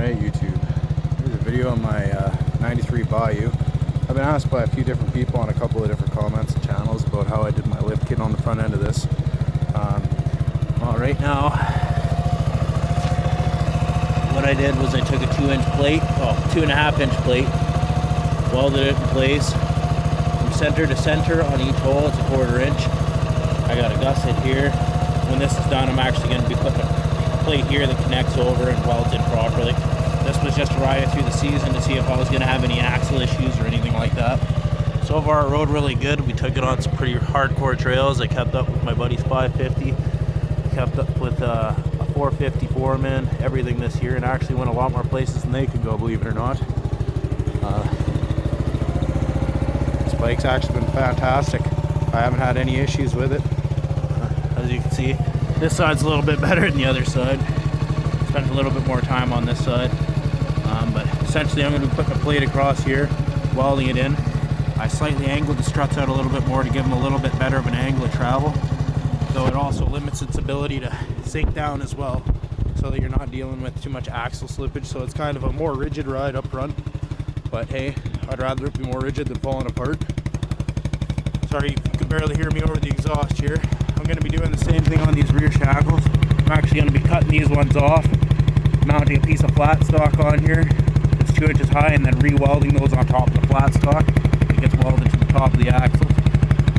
Alright, YouTube. Here's a video on my 93 Bayou. I've been asked by a few different people on a couple of different comments and channels about how I did my lift kit on the front end of this. Well, right now, what I did was I took a 2-inch plate, 2.5-inch plate, welded it in place from center to center on each hole. It's a 1/4 inch. I got a gusset here. When this is done, I'm actually going to be putting a plate here that connects over and welds in properly. This was just to ride it through the season to see if I was going to have any axle issues or anything like that. So far it rode really good. We took it on some pretty hardcore trails. I kept up with my buddy's 550. Kept up with a 450 Foreman, everything this year, and actually went a lot more places than they could go, believe it or not. This bike's actually been fantastic. I haven't had any issues with it. As you can see, this side's a little bit better than the other side. Spent a little bit more time on this side. But essentially I'm going to be putting a plate across here, welding it in. I slightly angled the struts out a little bit more to give them a little bit better of an angle of travel, though it also limits its ability to sink down as well, so that you're not dealing with too much axle slippage. So it's kind of a more rigid ride up front, but hey, I'd rather it be more rigid than falling apart. Sorry, you can barely hear me over the exhaust here. I'm going to be doing the same thing on these rear shackles. I'm actually going to be cutting these ones off, mounting a piece of flat stock on here that's 2 inches high, and then re-welding those on top of the flat stock. It gets welded to the top of the axle.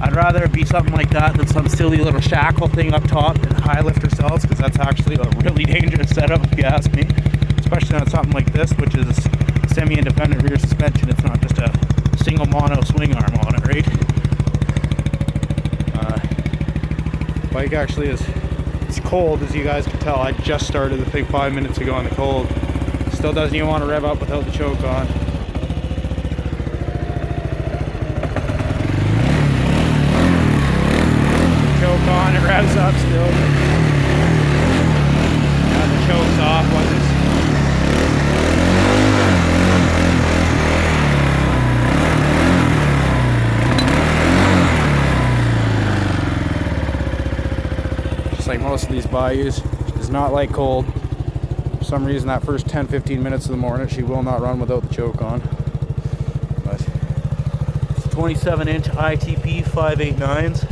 I'd rather it be something like that than some silly little shackle thing up top that high lifter sells, because that's actually a really dangerous setup if you ask me. Especially on something like this, which is a semi-independent rear suspension. It's not just a single mono swing arm on it, right? Bike actually it's cold, as you guys can tell. I just started the thing 5 minutes ago in the cold. Still doesn't even want to rev up without the choke on. Choke on, it revs up still. Now the choke's off on this. Like most of these bayous, she does not like cold. For some reason, that first 10-15 minutes of the morning, she will not run without the choke on. But it's 27-inch ITP 589s.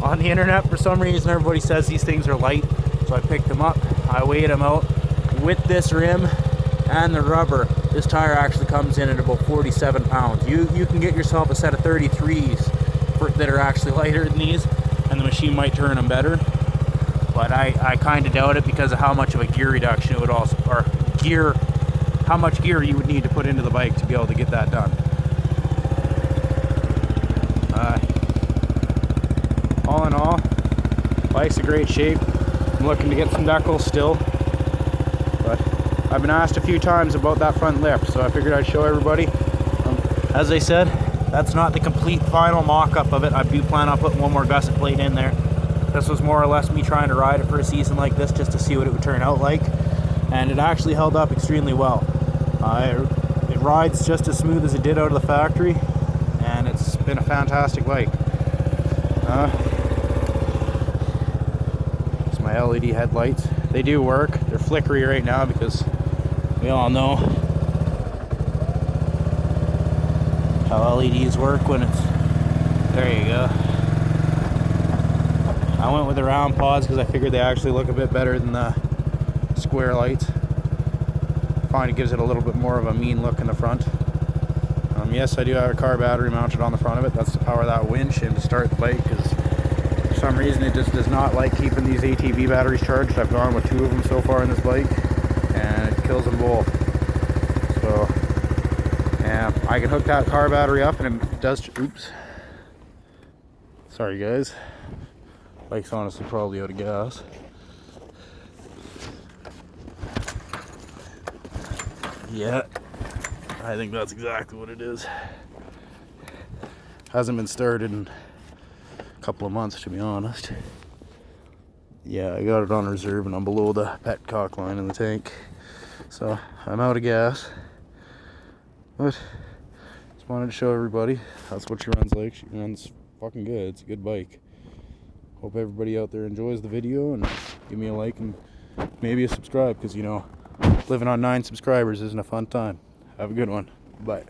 On the internet, for some reason, everybody says these things are light, so I picked them up. I weighed them out. With this rim and the rubber, this tire actually comes in at about 47 pounds. You can get yourself a set of 33s that are actually lighter than these, and the machine might turn them better. But I kind of doubt it because of how much of a gear reduction it would also, or how much gear you would need to put into the bike to be able to get that done. All in all, bike's in great shape. I'm looking to get some decals still, but I've been asked a few times about that front lift, so I figured I'd show everybody. As I said, that's not the complete final mock-up of it. I do plan on putting one more gusset plate in there. This was more or less me trying to ride it for a season like this just to see what it would turn out like, and it actually held up extremely well. It rides just as smooth as it did out of the factory, and it's been a fantastic bike. It's my LED headlights. They do work. They're flickery right now because we all know how LEDs work when it's... There you go. I went with the round pods because I figured they actually look a bit better than the square lights. I find it gives it a little bit more of a mean look in the front. Yes, I do have a car battery mounted on the front of it. That's to power that winch and to start the bike, because for some reason it just does not like keeping these ATV batteries charged. I've gone with 2 of them so far in this bike, and it kills them both. So, yeah, I can hook that car battery up and it does... Oops. Sorry guys. Bike's honestly probably out of gas. Yeah, I think that's exactly what it is. Hasn't been started in a couple of months, to be honest. Yeah, I got it on reserve and I'm below the petcock line in the tank. So I'm out of gas. But just wanted to show everybody that's what she runs like. She runs fucking good. It's a good bike. Hope everybody out there enjoys the video, and give me a like and maybe a subscribe, because you know Living on 9 subscribers isn't a fun time. Have a good one. Bye.